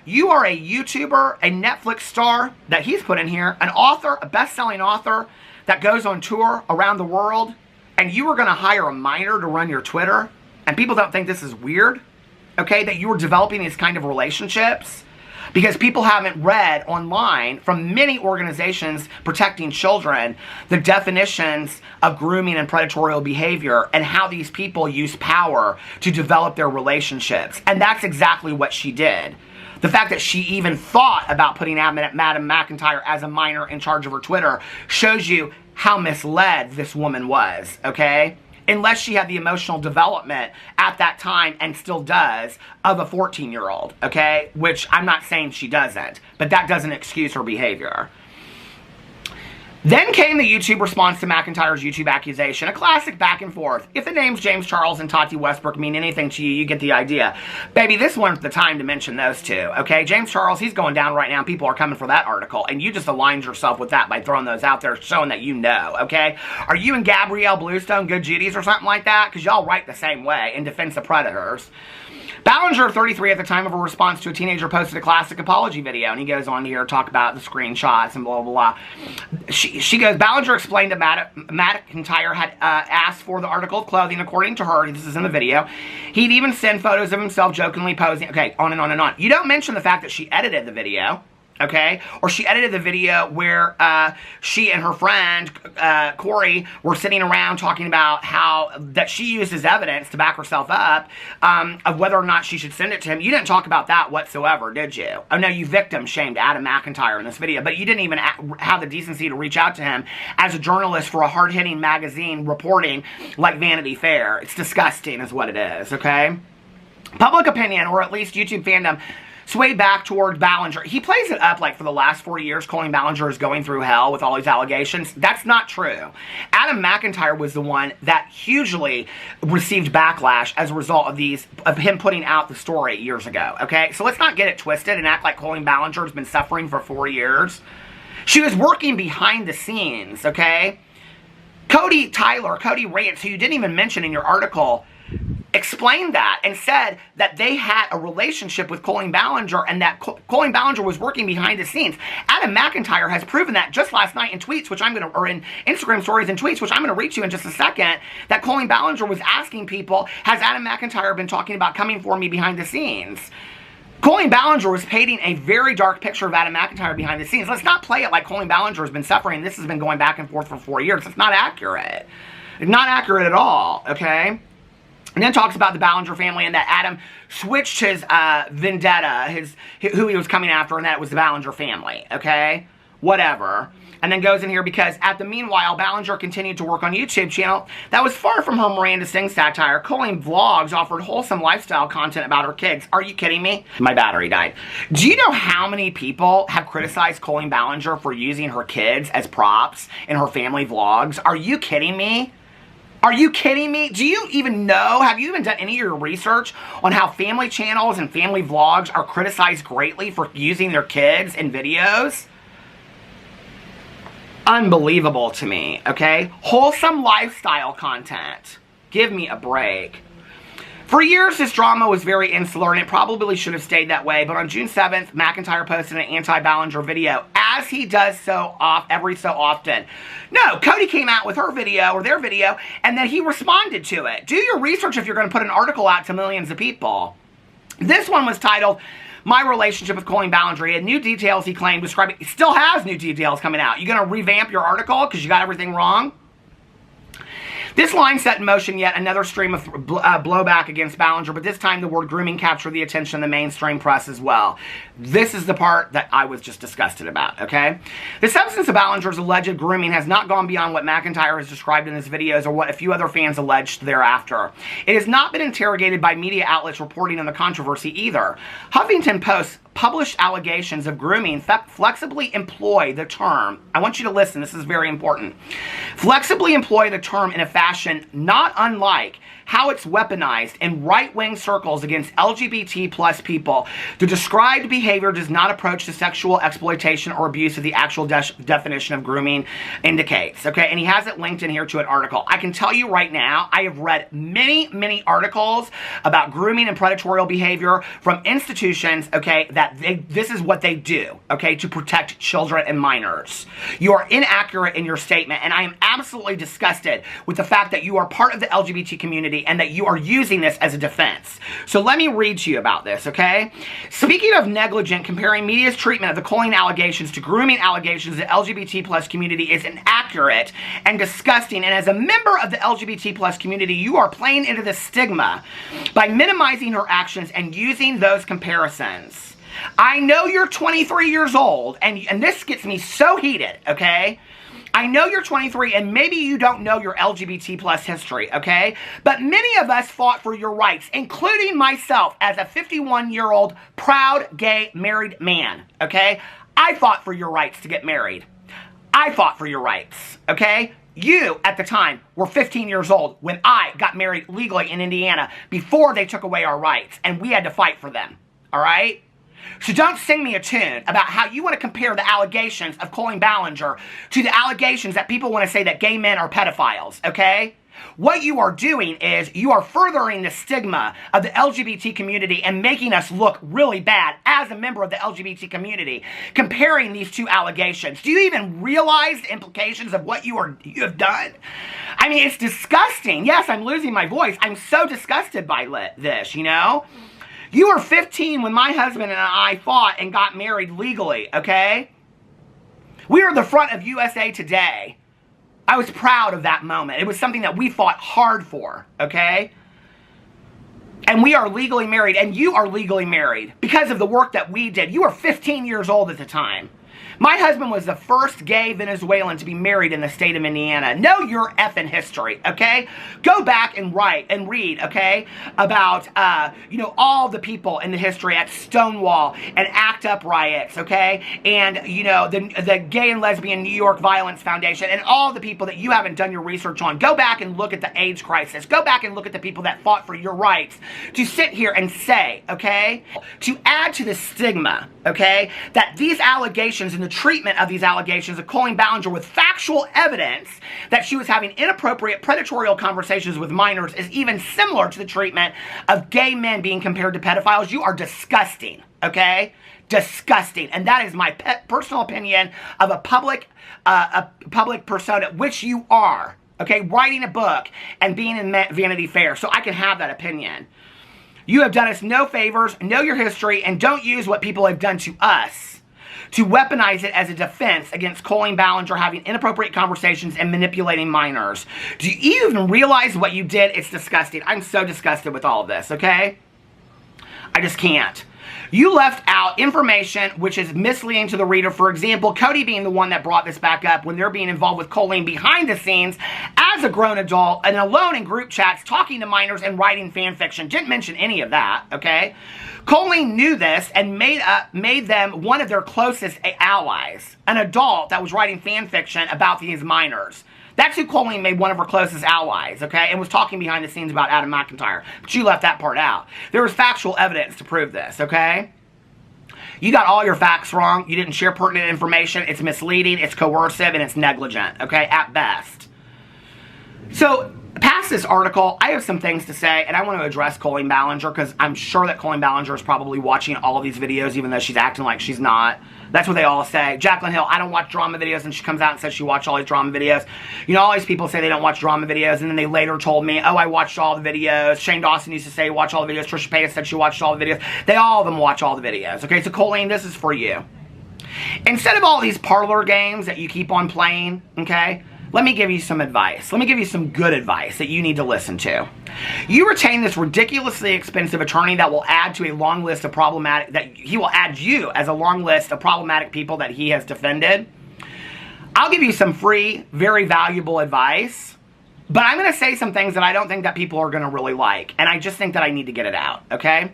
You are a YouTuber, a Netflix star that he's put in here, an author, a best-selling author that goes on tour around the world, and you were going to hire a minor to run your Twitter, and people don't think this is weird, okay, that you were developing these kind of relationships? Because people haven't read online from many organizations protecting children the definitions of grooming and predatory behavior and how these people use power to develop their relationships. And that's exactly what she did. The fact that she even thought about putting Adam McIntyre as a minor in charge of her Twitter shows you how misled this woman was, okay? Unless she had the emotional development at that time, and still does, of a 14-year-old, okay? Which I'm not saying she doesn't, but that doesn't excuse her behavior. Then came the YouTube response to McIntyre's YouTube accusation, a classic back and forth. If the names James Charles and Tati Westbrook mean anything to you, you get the idea. Baby, this wasn't the time to mention those two, okay? James Charles, he's going down right now. People are coming for that article, and you just aligned yourself with that by throwing those out there, showing that you know, okay? Are you and Gabrielle Bluestone good Judies or something like that? Because y'all write the same way in defense of predators. Ballinger, 33 at the time of her response to a teenager, posted a classic apology video, and he goes on here to talk about the screenshots and blah, blah, blah. She goes, Ballinger explained that McIntyre had asked for the article of clothing. According to her, this is in the video, he'd even send photos of himself jokingly posing. Okay, on and on and on. You don't mention the fact that she edited the video, okay? Or she edited the video where she and her friend, Corey, were sitting around talking about how that she used as evidence to back herself up of whether or not she should send it to him. You didn't talk about that whatsoever, did you? Oh, no, you victim-shamed Adam McIntyre in this video, but you didn't even have the decency to reach out to him as a journalist for a hard-hitting magazine reporting like Vanity Fair. It's disgusting is what it is, okay? Public opinion, or at least YouTube fandom, sway back towards Ballinger. He plays it up like for the last 4 years, Colleen Ballinger is going through hell with all these allegations. That's not true. Adam McIntyre was the one that hugely received backlash as a result of him putting out the story years ago, okay? So let's not get it twisted and act like Colleen Ballinger has been suffering for 4 years. She was working behind the scenes, okay? Cody Rance, who you didn't even mention in your article, explained that and said that they had a relationship with Colleen Ballinger and that Colleen Ballinger was working behind the scenes. Adam McIntyre has proven that just last night in tweets, which I'm going to, or in Instagram stories and tweets, which I'm going to read to you in just a second, that Colleen Ballinger was asking people, has Adam McIntyre been talking about coming for me behind the scenes? Colleen Ballinger was painting a very dark picture of Adam McIntyre behind the scenes. Let's not play it like Colleen Ballinger has been suffering. This has been going back and forth for 4 years. It's not accurate. It's not accurate at all, okay? And then talks about the Ballinger family and that Adam switched his vendetta, who he was coming after, and that it was the Ballinger family, okay? Whatever. And then goes in here because at the meanwhile, Ballinger continued to work on YouTube channel that was far from her Miranda Sings satire. Colleen Vlogs offered wholesome lifestyle content about her kids. Are you kidding me? My battery died. Do you know how many people have criticized Colleen Ballinger for using her kids as props in her family vlogs? Are you kidding me? Are you kidding me? Do you even know, have you even done any of your research on how family channels and family vlogs are criticized greatly for using their kids in videos? Unbelievable to me, okay? Wholesome lifestyle content. Give me a break. For years, this drama was very insular, and it probably should have stayed that way, but on June 7th, McIntyre posted an anti-Ballinger video, as he does every so often. No, Cody came out with her video, or their video, and then he responded to it. Do your research if you're going to put an article out to millions of people. This one was titled, My Relationship with Colleen Ballinger. He had new details, he claimed, describing. He still has new details coming out. You going to revamp your article because you got everything wrong? This line set in motion yet another stream of blowback against Ballinger, but this time the word grooming captured the attention of the mainstream press as well. This is the part that I was just disgusted about, okay? The substance of Ballinger's alleged grooming has not gone beyond what McIntyre has described in his videos or what a few other fans alleged thereafter. It has not been interrogated by media outlets reporting on the controversy either. Huffington Post published allegations of grooming flexibly employ the term. I want you to listen, this is very important. Flexibly employ the term in a fashion not unlike how it's weaponized in right-wing circles against LGBT plus people. The described behavior does not approach the sexual exploitation or abuse of the actual definition of grooming indicates. Okay, and he has it linked in here to an article. I can tell you right now, I have read many articles about grooming and predatory behavior from institutions, okay, that this is what they do, okay, to protect children and minors. You are inaccurate in your statement, and I am absolutely disgusted with the fact that you are part of the LGBT community and that you are using this as a defense. So let me read to you about this, okay? Speaking of negligent, comparing media's treatment of the Colleen allegations to grooming allegations of the LGBT plus community is inaccurate and disgusting, and as a member of the LGBT plus community, you are playing into the stigma by minimizing her actions and using those comparisons. I know you're 23 years old, and this gets me so heated, okay? I know you're 23 and maybe you don't know your LGBT plus history, okay? But many of us fought for your rights, including myself as a 51-year-old proud gay married man, okay? I fought for your rights to get married. I fought for your rights, okay? You, at the time, were 15 years old when I got married legally in Indiana before they took away our rights, and we had to fight for them, all right? So don't sing me a tune about how you want to compare the allegations of Colleen Ballinger to the allegations that people want to say that gay men are pedophiles, okay? What you are doing is you are furthering the stigma of the LGBT community and making us look really bad as a member of the LGBT community, comparing these two allegations. Do you even realize the implications of what you have done? I mean, it's disgusting. Yes, I'm losing my voice. I'm so disgusted by this, you know? You were 15 when my husband and I fought and got married legally, okay? We are the front of USA Today. I was proud of that moment. It was something that we fought hard for, okay? And we are legally married, and you are legally married because of the work that we did. You were 15 years old at the time. My husband was the first gay Venezuelan to be married in the state of Indiana. Know your effing history, okay? Go back and write and read, okay, about, all the people in the history at Stonewall and ACT UP riots, okay? And, the Gay and Lesbian New York Violence Foundation and all the people that you haven't done your research on. Go back and look at the AIDS crisis. Go back and look at the people that fought for your rights. To sit here and say, okay, to add to the stigma, okay, that these allegations and the treatment of these allegations of Colleen Ballinger with factual evidence that she was having inappropriate predatorial conversations with minors is even similar to the treatment of gay men being compared to pedophiles. You are disgusting, okay? Disgusting. And that is my personal opinion of a public persona, which you are, okay? Writing a book and being in Vanity Fair, so I can have that opinion. You have done us no favors, know your history, and don't use what people have done to us to weaponize it as a defense against Colleen Ballinger having inappropriate conversations and manipulating minors. Do you even realize what you did? It's disgusting. I'm so disgusted with all of this, okay? I just can't. You left out information which is misleading to the reader. For example, Cody being the one that brought this back up when they're being involved with Colleen behind the scenes as a grown adult and alone in group chats talking to minors and writing fan fiction. Didn't mention any of that, okay? Colleen knew this and made them one of their closest allies, an adult that was writing fan fiction about these minors. That's who Colleen made one of her closest allies, okay, and was talking behind the scenes about Adam McIntyre. But you left that part out. There was factual evidence to prove this, okay? You got all your facts wrong. You didn't share pertinent information. It's misleading, it's coercive, and it's negligent, okay, at best. So, past this article, I have some things to say, and I want to address Colleen Ballinger, because I'm sure that Colleen Ballinger is probably watching all of these videos, even though she's acting like she's not. That's what they all say. Jaclyn Hill, I don't watch drama videos, and she comes out and says she watched all these drama videos. You know, all these people say they don't watch drama videos, and then they later told me, oh, I watched all the videos. Shane Dawson used to say watch all the videos. Trisha Paytas said she watched all the videos. All of them watch all the videos. Okay, so Colleen, this is for you. Instead of all these parlor games that you keep on playing, okay, let me give you some advice. Let me give you some good advice that you need to listen to. You retain this ridiculously expensive attorney that will add to a long list of he will add you as a long list of problematic people that he has defended. I'll give you some free, very valuable advice, but I'm going to say some things that I don't think that people are going to really like, and I just think that I need to get it out, okay?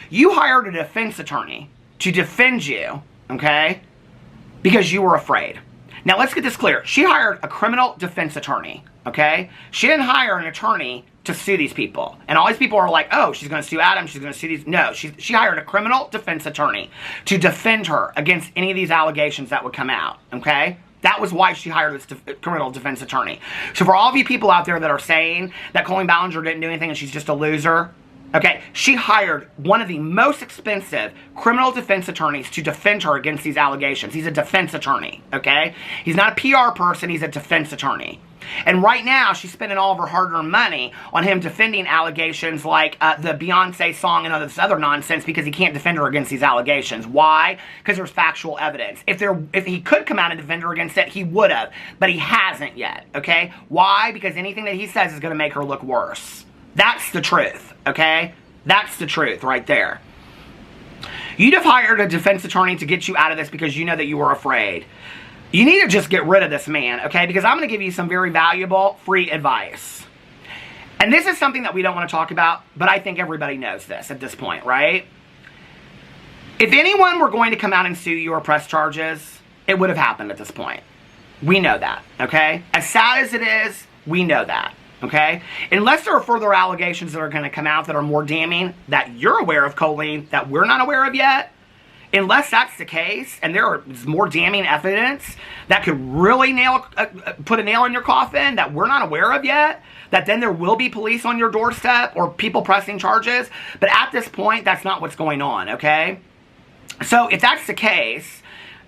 You hired a defense attorney to defend you, okay, because you were afraid. Now, let's get this clear. She hired a criminal defense attorney, okay? She didn't hire an attorney to sue these people. And all these people are like, oh, she's going to sue Adam, she's going to sue these. No, she hired a criminal defense attorney to defend her against any of these allegations that would come out, okay? That was why she hired this criminal defense attorney. So for all of you people out there that are saying that Colleen Ballinger didn't do anything and she's just a loser, okay, she hired one of the most expensive criminal defense attorneys to defend her against these allegations. He's a defense attorney, okay? He's not a PR person, he's a defense attorney. And right now, she's spending all of her hard-earned money on him defending allegations like the Beyonce song and all this other nonsense because he can't defend her against these allegations. Why? Because there's factual evidence. If he could come out and defend her against it, he would have. But he hasn't yet, okay? Why? Because anything that he says is going to make her look worse. That's the truth, okay? That's the truth right there. You'd have hired a defense attorney to get you out of this because you know that you were afraid. You need to just get rid of this man, okay? Because I'm going to give you some very valuable, free advice. And this is something that we don't want to talk about, but I think everybody knows this at this point, right? If anyone were going to come out and sue you or press charges, it would have happened at this point. We know that, okay? As sad as it is, we know that. Okay? Unless there are further allegations that are going to come out that are more damning, that you're aware of, Colleen, that we're not aware of yet, unless that's the case, and there is more damning evidence that could really put a nail in your coffin that we're not aware of yet, that then there will be police on your doorstep or people pressing charges. But at this point, that's not what's going on, okay? So if that's the case,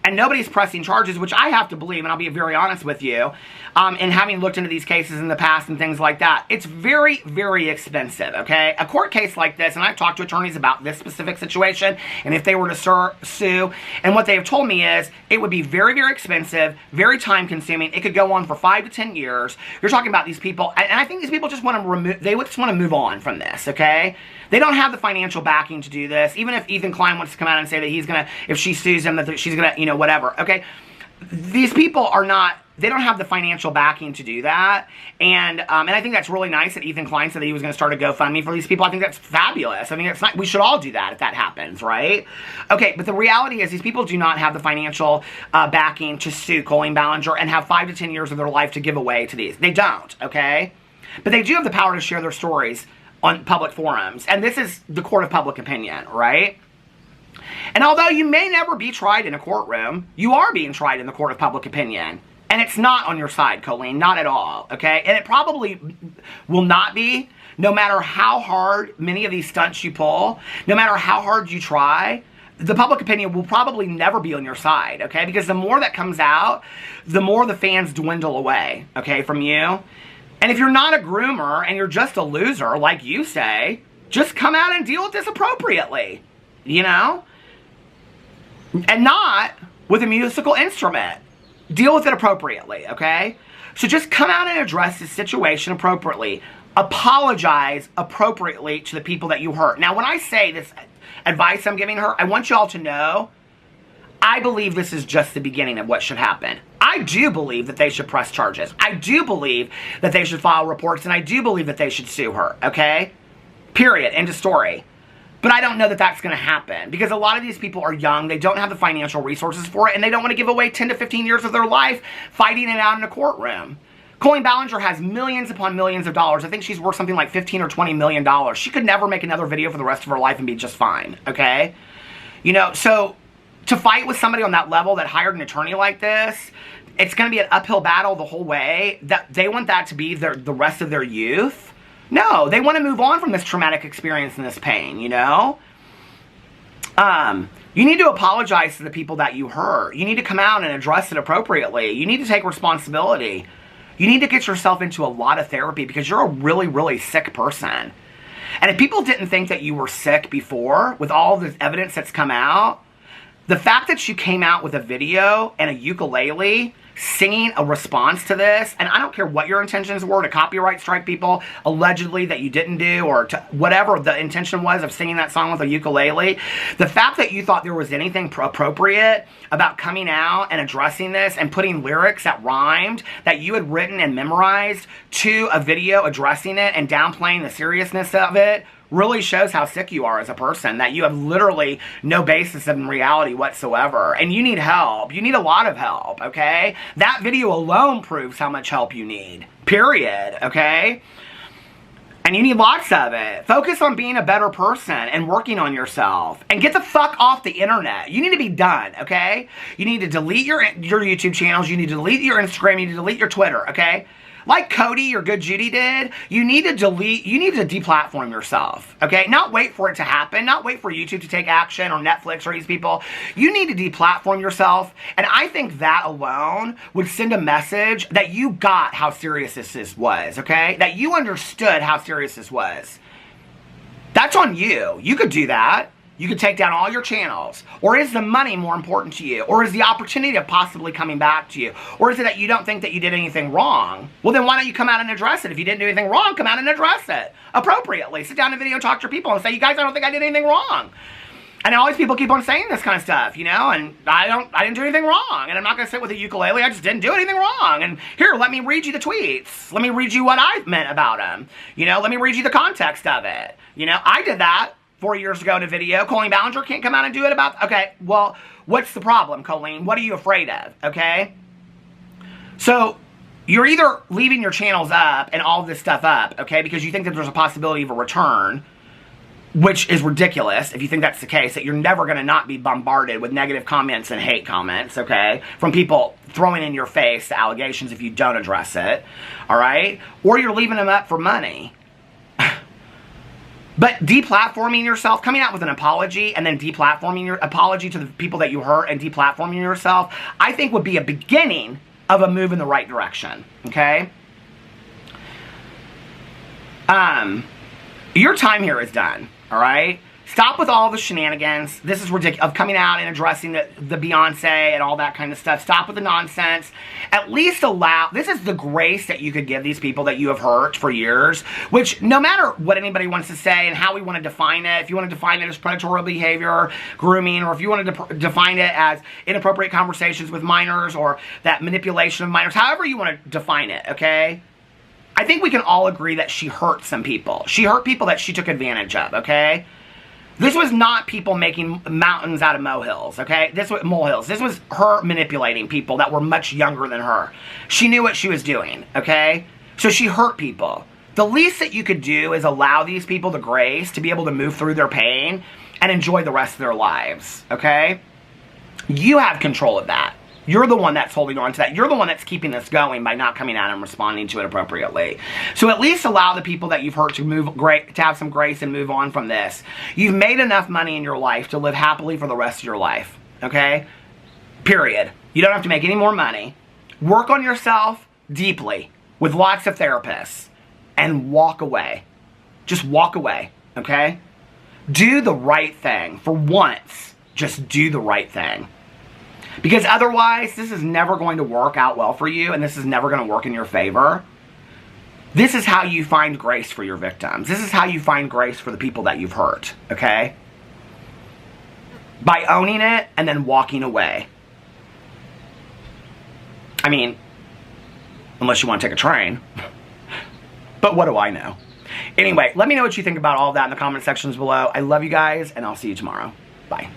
and nobody's pressing charges, which I have to believe, and I'll be very honest with you, and having looked into these cases in the past and things like that, it's very, very expensive, okay? A court case like this, and I've talked to attorneys about this specific situation, and if they were to sue, and what they have told me is, it would be very, very expensive, very time-consuming. It could go on for 5 to 10 years. You're talking about these people, and I think these people just want to just want to move on from this, okay? They don't have the financial backing to do this. Even if Ethan Klein wants to come out and say that he's going to, if she sues him, that she's going to, you know, whatever, okay? These people are not, they don't have the financial backing to do that. And I think that's really nice that Ethan Klein said that he was going to start a GoFundMe for these people. I think that's fabulous. I mean, it's not, we should all do that if that happens, right? Okay, but the reality is these people do not have the financial backing to sue Colleen Ballinger and have 5 to 10 years of their life to give away to these. They don't, okay? But they do have the power to share their stories on public forums. And this is the court of public opinion, right? And although you may never be tried in a courtroom, you are being tried in the court of public opinion. And it's not on your side, Colleen, not at all, okay? And it probably will not be, no matter how hard many of these stunts you pull, no matter how hard you try, the public opinion will probably never be on your side, okay? Because the more that comes out, the more the fans dwindle away, okay, from you. And if you're not a groomer and you're just a loser, like you say, just come out and deal with this appropriately, you know? And not with a musical instrument. Deal with it appropriately, okay? So just come out and address the situation appropriately. Apologize appropriately to the people that you hurt. Now, when I say this advice I'm giving her, I want you all to know, I believe this is just the beginning of what should happen. I do believe that they should press charges. I do believe that they should file reports, and I do believe that they should sue her, okay? Period. End of story. But I don't know that that's going to happen because a lot of these people are young. They don't have the financial resources for it, and they don't want to give away 10 to 15 years of their life fighting it out in a courtroom. Colleen Ballinger has millions upon millions of dollars. I think she's worth something like $15 or $20 million. She could never make another video for the rest of her life and be just fine, okay? You know, so to fight with somebody on that level that hired an attorney like this, it's going to be an uphill battle the whole way. That they want that to be the rest of their youth. No, they want to move on from this traumatic experience and this pain, you know? You need to apologize to the people that you hurt. You need to come out and address it appropriately. You need to take responsibility. You need to get yourself into a lot of therapy because you're a really, really sick person. And if people didn't think that you were sick before, with all the evidence that's come out, the fact that you came out with a video and a ukulele singing a response to this, and I don't care what your intentions were to copyright strike people allegedly that you didn't do, or to whatever the intention was of singing that song with a ukulele, the fact that you thought there was anything appropriate about coming out and addressing this and putting lyrics that rhymed that you had written and memorized to a video addressing it and downplaying the seriousness of it really shows how sick you are as a person, that you have literally no basis in reality whatsoever. And you need help. You need a lot of help, okay? That video alone proves how much help you need. Period, okay? And you need lots of it. Focus on being a better person and working on yourself. And get the fuck off the internet. You need to be done, okay? You need to delete your YouTube channels. You need to delete your Instagram. You need to delete your Twitter, okay? Like Cody or Good Judy did, you need to deplatform yourself, okay? Not wait for it to happen, not wait for YouTube to take action or Netflix or these people. You need to deplatform yourself, and I think that alone would send a message that you got how serious this was, okay? That you understood how serious this was. That's on you. You could do that. You could take down all your channels. Or is the money more important to you? Or is the opportunity of possibly coming back to you? Or is it that you don't think that you did anything wrong? Well, then why don't you come out and address it? If you didn't do anything wrong, come out and address it appropriately. Sit down in a video and talk to your people and say, you guys, I don't think I did anything wrong. And all these people keep on saying this kind of stuff, you know, and I didn't do anything wrong. And I'm not going to sit with a ukulele. I just didn't do anything wrong. And here, let me read you the tweets. Let me read you what I meant about them. You know, let me read you the context of it. You know, I did that 4 years ago in a video. Colleen Ballinger can't come out and do it about... Okay, well, what's the problem, Colleen? What are you afraid of, okay? So, you're either leaving your channels up and all this stuff up, okay, because you think that there's a possibility of a return, which is ridiculous if you think that's the case, that you're never going to not be bombarded with negative comments and hate comments, okay, from people throwing in your face the allegations if you don't address it, all right? Or you're leaving them up for money. But deplatforming yourself, coming out with an apology and then deplatforming your apology to the people that you hurt and deplatforming yourself, I think would be a beginning of a move in the right direction, okay? Your time here is done, all right? Stop with all the shenanigans. This is ridiculous, of coming out and addressing the Beyonce and all that kind of stuff. Stop with the nonsense. At least allow, this is the grace that you could give these people that you have hurt for years, which no matter what anybody wants to say and how we want to define it, if you want to define it as predatory behavior, grooming, or if you want to define it as inappropriate conversations with minors or that manipulation of minors, however you want to define it, okay? I think we can all agree that she hurt some people. She hurt people that she took advantage of, okay? This was not people making mountains out of molehills, okay? This was molehills. This was her manipulating people that were much younger than her. She knew what she was doing, okay? So she hurt people. The least that you could do is allow these people the grace to be able to move through their pain and enjoy the rest of their lives, okay? You have control of that. You're the one that's holding on to that. You're the one that's keeping this going by not coming out and responding to it appropriately. So at least allow the people that you've hurt to have some grace and move on from this. You've made enough money in your life to live happily for the rest of your life. Okay? Period. You don't have to make any more money. Work on yourself deeply with lots of therapists and walk away. Just walk away. Okay? Do the right thing. For once, just do the right thing. Because otherwise, this is never going to work out well for you, and this is never going to work in your favor. This is how you find grace for your victims. This is how you find grace for the people that you've hurt, okay? By owning it and then walking away. I mean, unless you want to take a train. But what do I know? Anyway, let me know what you think about all of that in the comment sections below. I love you guys, and I'll see you tomorrow. Bye.